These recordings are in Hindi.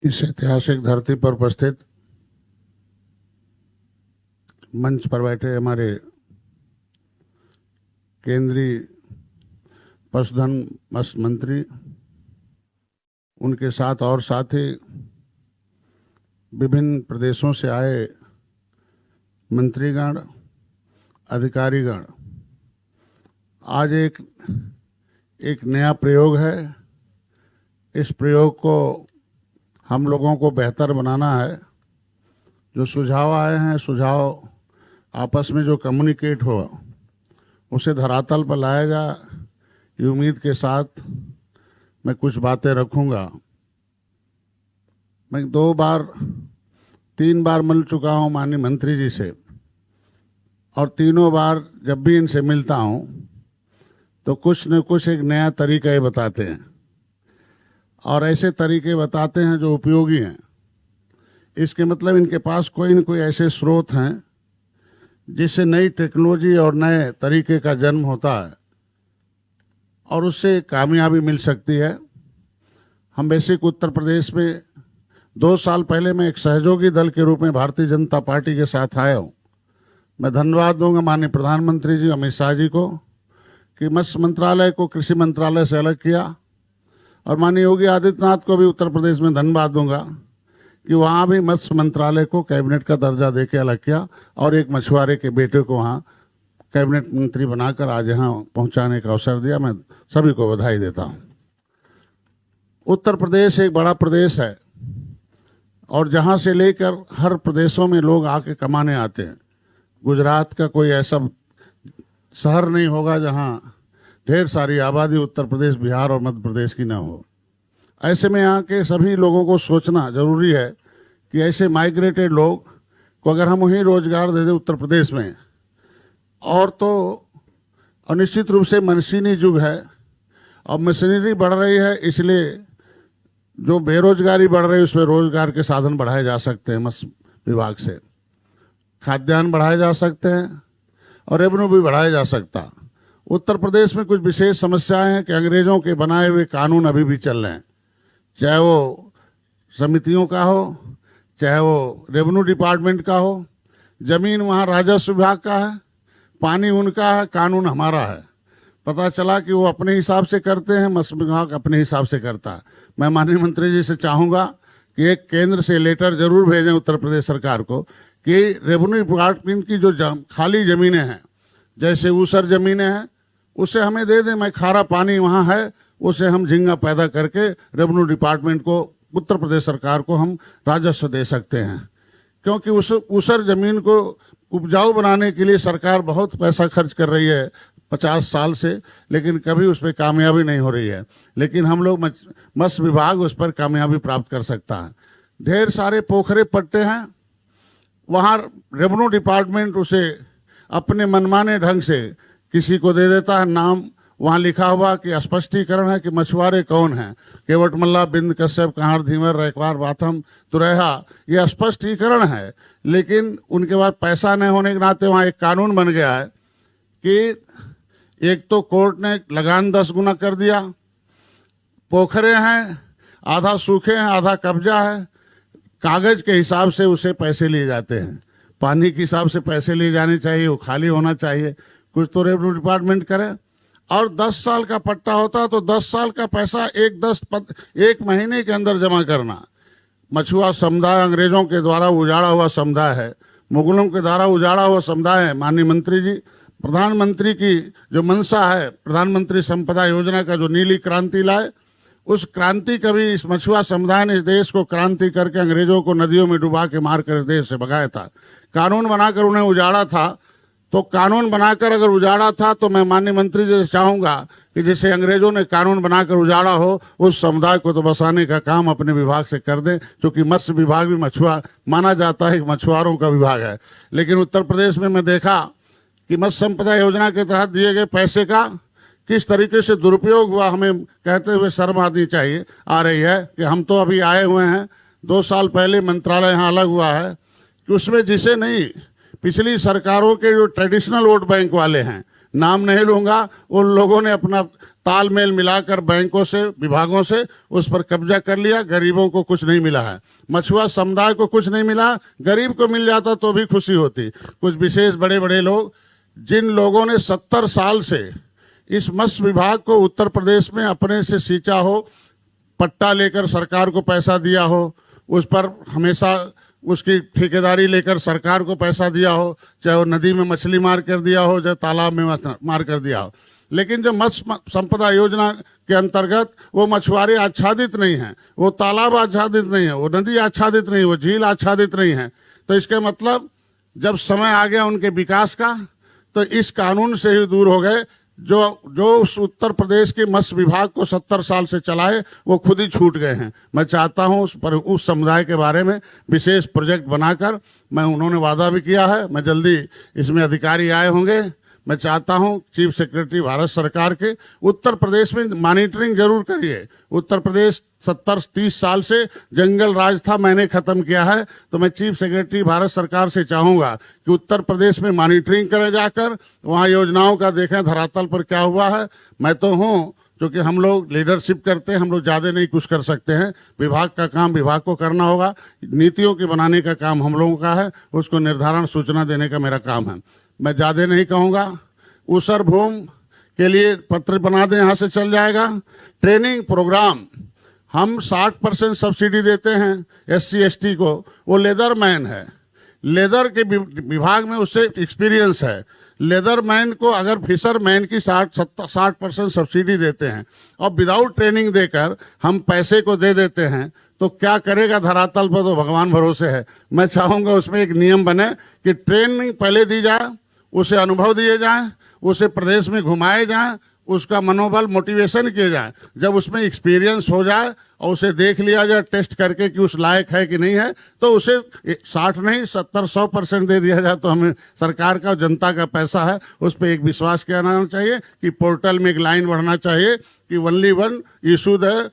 इस ऐतिहासिक धरती पर उपस्थित मंच पर बैठे हमारे केंद्रीय पशुधन मत्स्य मंत्री, उनके साथ और साथी विभिन्न प्रदेशों से आए मंत्रीगण, अधिकारीगण, आज एक नया प्रयोग है। इस प्रयोग को हम लोगों को बेहतर बनाना है। जो सुझाव आए हैं, सुझाव आपस में जो कम्युनिकेट हो उसे धरातल पर लाएगा, ये उम्मीद के साथ मैं कुछ बातें रखूंगा। मैं 3 बार मिल चुका हूं माननीय मंत्री जी से, और तीनों बार जब भी इनसे मिलता हूं तो कुछ न कुछ एक नया तरीका ये बताते हैं, और ऐसे तरीके बताते हैं जो उपयोगी हैं। इसके मतलब इनके पास कोई न कोई ऐसे स्रोत हैं जिससे नई टेक्नोलॉजी और नए तरीके का जन्म होता है और उससे कामयाबी मिल सकती है। हम बेसिक उत्तर प्रदेश में 2 साल पहले मैं एक सहयोगी दल के रूप में भारतीय जनता पार्टी के साथ आया हूँ। मैं धन्यवाद दूंगा माननीय प्रधानमंत्री जी अमित शाह जी को कि मत्स्य मंत्रालय को कृषि मंत्रालय से अलग किया, और माननीय योगी आदित्यनाथ को भी उत्तर प्रदेश में धन्यवाद दूंगा कि वहाँ भी मत्स्य मंत्रालय को कैबिनेट का दर्जा देके अलग किया और एक मछुआरे के बेटे को वहाँ कैबिनेट मंत्री बनाकर आज यहाँ पहुँचाने का अवसर दिया। मैं सभी को बधाई देता हूँ। उत्तर प्रदेश एक बड़ा प्रदेश है और जहाँ से लेकर हर प्रदेशों में लोग आके कमाने आते हैं। गुजरात का कोई ऐसा शहर नहीं होगा जहाँ ढेर सारी आबादी उत्तर प्रदेश, बिहार और मध्य प्रदेश की न हो। ऐसे में यहाँ के सभी लोगों को सोचना जरूरी है कि ऐसे माइग्रेटेड लोग को अगर हम वहीं रोजगार दे दें उत्तर प्रदेश में, और तो निश्चित रूप से मशीनी युग है और मशीनरी बढ़ रही है, इसलिए जो बेरोजगारी बढ़ रही है उसमें रोजगार के साधन बढ़ाए जा सकते हैं। मत्स्य विभाग से खाद्यान्न बढ़ाए जा सकते हैं और रेवेन्यू भी बढ़ाया जा सकता। उत्तर प्रदेश में कुछ विशेष समस्याएं हैं कि अंग्रेजों के बनाए हुए कानून अभी भी चल रहे हैं, चाहे वो समितियों का हो, चाहे वो रेवेन्यू डिपार्टमेंट का हो। जमीन वहाँ राजस्व विभाग का है, पानी उनका है, कानून हमारा है। पता चला कि वो अपने हिसाब से करते हैं, मत्स्य विभाग अपने हिसाब से करता है। मैं माननीय मंत्री जी से चाहूँगा कि एक केंद्र से लेटर जरूर भेजें उत्तर प्रदेश सरकार को कि रेवेन्यू डिपार्टमेंट की जो खाली ज़मीनें हैं, जैसे ऊसर ज़मीनें हैं, उसे हमें दे दें। मैं खारा पानी वहाँ है, उसे हम झींगा पैदा करके रेवेन्यू डिपार्टमेंट को, उत्तर प्रदेश सरकार को हम राजस्व दे सकते हैं। क्योंकि उस ऊसर ज़मीन को उपजाऊ बनाने के लिए सरकार बहुत पैसा खर्च कर रही है 50 साल से, लेकिन कभी उस पर कामयाबी नहीं हो रही है। लेकिन हम लोग मत्स्य विभाग उस पर कामयाबी प्राप्त कर सकता है। ढेर सारे पोखरे पट्टे हैं, वहाँ रेवेन्यू डिपार्टमेंट उसे अपने मनमाने ढंग से किसी को दे देता है। नाम वहाँ लिखा हुआ कि स्पष्टीकरण है कि मछुआरे कौन हैं, केवट मल्ला, बिंद कश्यप, कहार, धीवर, रैकवार, बाथम, तुरैहा, ये स्पष्टीकरण है। लेकिन उनके बाद पैसा नहीं होने के नाते वहाँ एक कानून बन गया है कि एक तो कोर्ट ने लगान 10 गुना कर दिया। पोखरे हैं, आधा सूखे हैं, आधा कब्जा है। कागज के हिसाब से उसे पैसे लिए जाते हैं, पानी के हिसाब से पैसे लिए जाने चाहिए, वो खाली होना चाहिए। कुछ तो रेवेन्यू डिपार्टमेंट करे। और 10 साल का पट्टा होता तो 10 साल का पैसा एक महीने के अंदर जमा करना। मछुआ समुदाय अंग्रेजों के द्वारा उजाड़ा हुआ समुदाय है, मुगलों के द्वारा उजाड़ा हुआ समुदाय है। माननीय मंत्री जी, प्रधानमंत्री की जो मंशा है, प्रधानमंत्री संपदा योजना का जो नीली क्रांति लाए, उस क्रांति कभी इस मछुआ समुदाय ने इस देश को क्रांति करके अंग्रेजों को नदियों में डुबा के मार कर देश से भगाया था। कानून बनाकर उन्हें उजाड़ा था। तो कानून बनाकर अगर उजाड़ा था तो मैं माननीय मंत्री जी से चाहूंगा कि जैसे अंग्रेजों ने कानून बनाकर उजाड़ा हो, उस समुदाय को तो बसाने का काम अपने विभाग से कर दें। क्योंकि मत्स्य विभाग भी मछुआ माना जाता है, मछुआरों का विभाग है। लेकिन उत्तर प्रदेश में मैं देखा कि मत्स्य संपदा योजना के तहत दिए गए पैसे का किस तरीके से दुरुपयोग हुआ, हमें कहते हुए शर्म आनी चाहिए आ रही है कि हम तो अभी आए हुए हैं, 2 साल पहले मंत्रालय यहाँ अलग हुआ है, कि उसमें जिसे नहीं, पिछली सरकारों के जो ट्रेडिशनल वोट बैंक वाले हैं, नाम नहीं लूंगा, उन लोगों ने अपना तालमेल मिलाकर बैंकों से, विभागों से उस पर कब्जा कर लिया। गरीबों को कुछ नहीं मिला है, मछुआ समुदाय को कुछ नहीं मिला। गरीब को मिल जाता तो भी खुशी होती। कुछ विशेष बड़े बड़े लोग, जिन लोगों ने 70 साल से इस मत्स्य विभाग को उत्तर प्रदेश में अपने से सींचा हो, पट्टा लेकर सरकार को पैसा दिया हो, उस पर हमेशा उसकी ठेकेदारी लेकर सरकार को पैसा दिया हो, चाहे वो नदी में मछली मार कर दिया हो, चाहे तालाब में मार कर दिया हो, लेकिन जो मत्स्य संपदा योजना के अंतर्गत वो मछुआरे आच्छादित नहीं हैं, वो तालाब आच्छादित नहीं है, वो नदी आच्छादित नहीं, वो झील आच्छादित नहीं है। तो इसके मतलब जब समय आ गया उनके विकास का, तो इस कानून से ही दूर हो गए। जो उस उत्तर प्रदेश के मत्स्य विभाग को 70 साल से चलाए, वो खुद ही छूट गए हैं। मैं चाहता हूं उस समुदाय के बारे में विशेष प्रोजेक्ट बनाकर, मैं उन्होंने वादा भी किया है, मैं जल्दी इसमें अधिकारी आए होंगे। मैं चाहता हूं चीफ सेक्रेटरी भारत सरकार के उत्तर प्रदेश में मॉनिटरिंग जरूर करिए। उत्तर प्रदेश 70-30 साल से जंगल राज था, मैंने खत्म किया है। तो मैं चीफ सेक्रेटरी भारत सरकार से चाहूंगा कि उत्तर प्रदेश में मॉनिटरिंग करें, जाकर वहां योजनाओं का देखें धरातल पर क्या हुआ है। मैं तो हूं, क्योंकि हम लोग लीडरशिप करते हैं, हम लोग ज्यादा नहीं कुछ कर सकते हैं। विभाग का काम विभाग को करना होगा, नीतियों के बनाने का काम हम लोगों का है, उसको निर्धारण सूचना देने का मेरा काम है। मैं ज्यादा नहीं कहूंगा। ऊसर भूमि के लिए पत्र बना दें, यहाँ से चल जाएगा। ट्रेनिंग प्रोग्राम हम 60% सब्सिडी देते हैं SC ST को। वो लेदरमैन है, लेदर के विभाग में उससे एक्सपीरियंस है। लेदरमैन को अगर फिशरमैन की 60% सब्सिडी देते हैं और विदाउट ट्रेनिंग देकर हम पैसे को दे देते हैं, तो क्या करेगा धरातल पर, तो भगवान भरोसे है। मैं चाहूंगा उसमें एक नियम बने कि ट्रेनिंग पहले दी जाए, उसे अनुभव दिए जाए, उसे प्रदेश में घुमाए जाए, उसका मनोबल मोटिवेशन किया जाए। जब उसमें एक्सपीरियंस हो जाए और उसे देख लिया जाए टेस्ट करके कि उस लायक है कि नहीं है, तो उसे 60 नहीं 70-100% दे दिया जाए। तो हमें सरकार का, जनता का पैसा है, उस पर एक विश्वास किया जाना चाहिए कि पोर्टल में एक लाइन बढ़ना चाहिए कि ओनली वन इशू द,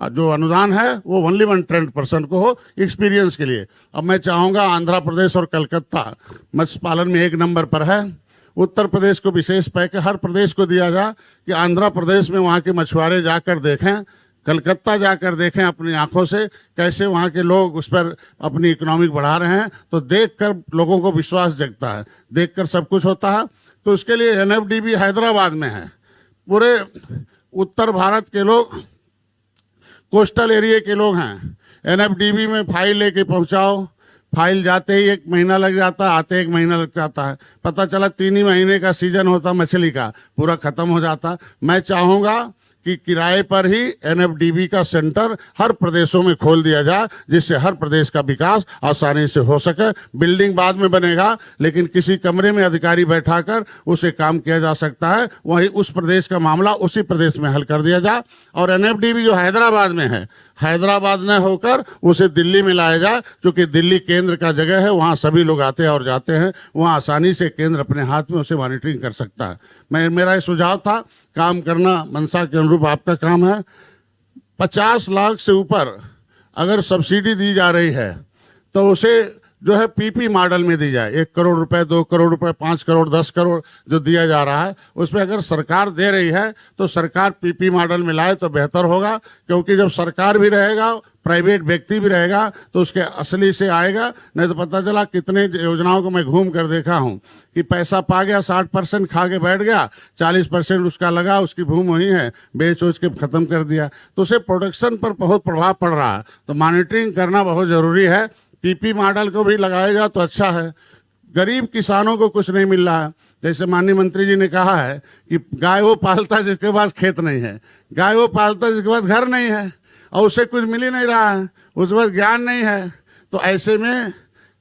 जो अनुदान है वो ओनली 1% को हो एक्सपीरियंस के लिए। अब मैं चाहूंगा आंध्र प्रदेश और कलकत्ता मत्स्य पालन में 1 नंबर पर है। उत्तर प्रदेश को विशेष पैकेज हर प्रदेश को दिया जाए कि आंध्र प्रदेश में वहाँ के मछुआरे जाकर देखें, कलकत्ता जाकर देखें अपनी आंखों से कैसे वहाँ के लोग उस पर अपनी इकोनॉमिक बढ़ा रहे हैं। तो देखकर लोगों को विश्वास जगता है, देखकर सब कुछ होता है। तो उसके लिए NFDB हैदराबाद में है। पूरे उत्तर भारत के लोग, कोस्टल एरिया के लोग हैं। NFDB में फाइल लेके पहुंचाओ, फाइल जाते ही 1 महीना लग जाता है, आते 1 महीना लग जाता है। पता चला 3 ही महीने का सीजन होता मछली का, पूरा खत्म हो जाता। मैं चाहूंगा कि किराए पर ही NFDB का सेंटर हर प्रदेशों में खोल दिया जाए, जिससे हर प्रदेश का विकास आसानी से हो सके। बिल्डिंग बाद में बनेगा, लेकिन किसी कमरे में अधिकारी बैठाकर उसे काम किया जा सकता है। वहीं उस प्रदेश का मामला उसी प्रदेश में हल कर दिया जाए। और NFDB जो हैदराबाद में है, हैदराबाद न होकर उसे दिल्ली में लाया जाए, क्योंकि दिल्ली केंद्र का जगह है, वहाँ सभी लोग आते हैं और जाते हैं। वहाँ आसानी से केंद्र अपने हाथ में उसे मॉनिटरिंग कर सकता है। मेरा ये सुझाव था, काम करना मंशा के अनुरूप आपका काम है। 50 लाख से ऊपर अगर सब्सिडी दी जा रही है तो उसे जो है PP मॉडल में दी जाए। 1 करोड़ रुपए, 2 करोड़ रुपए, 5 करोड़, 10 करोड़ जो दिया जा रहा है, उसमें अगर सरकार दे रही है तो सरकार PP मॉडल में लाए तो बेहतर होगा। क्योंकि जब सरकार भी रहेगा, प्राइवेट व्यक्ति भी रहेगा, तो उसके असली से आएगा। नहीं तो पता चला कितने योजनाओं को मैं घूम कर देखा हूं कि पैसा पा गया, 60% खा के बैठ गया, 40% उसका लगा, उसकी भूमि वही है, बेच उच के खत्म कर दिया। तो उसे प्रोडक्शन पर बहुत प्रभाव पड़ रहा है। तो मॉनिटरिंग करना बहुत जरूरी है। PP मॉडल को भी लगाएगा तो अच्छा है। गरीब किसानों को कुछ नहीं मिल रहा है। जैसे माननीय मंत्री जी ने कहा है कि गाय वो पालता है जिसके पास खेत नहीं है, गाय वो पालता है जिसके पास घर नहीं है, और उसे कुछ मिल ही नहीं रहा है, उसके पास ज्ञान नहीं है। तो ऐसे में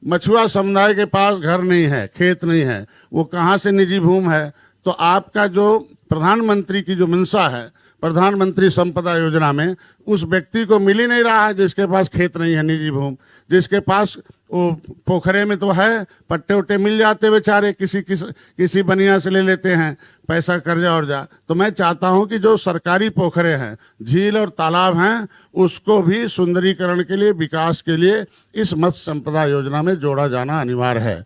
मछुआ समुदाय के पास घर नहीं है, खेत नहीं है, वो कहाँ से निजी भूमि है। तो आपका जो प्रधानमंत्री की जो मंशा है, प्रधानमंत्री संपदा योजना में उस व्यक्ति को मिल ही नहीं रहा है जिसके पास खेत नहीं है, निजी भूमि, जिसके पास वो पोखरे में तो है, पट्टे उट्टे मिल जाते बेचारे, किसी बनिया से ले लेते हैं पैसा, कर्जा और जा। तो मैं चाहता हूं कि जो सरकारी पोखरे हैं, झील और तालाब हैं, उसको भी सुंदरीकरण के लिए, विकास के लिए इस मत्स्य संपदा योजना में जोड़ा जाना अनिवार्य है।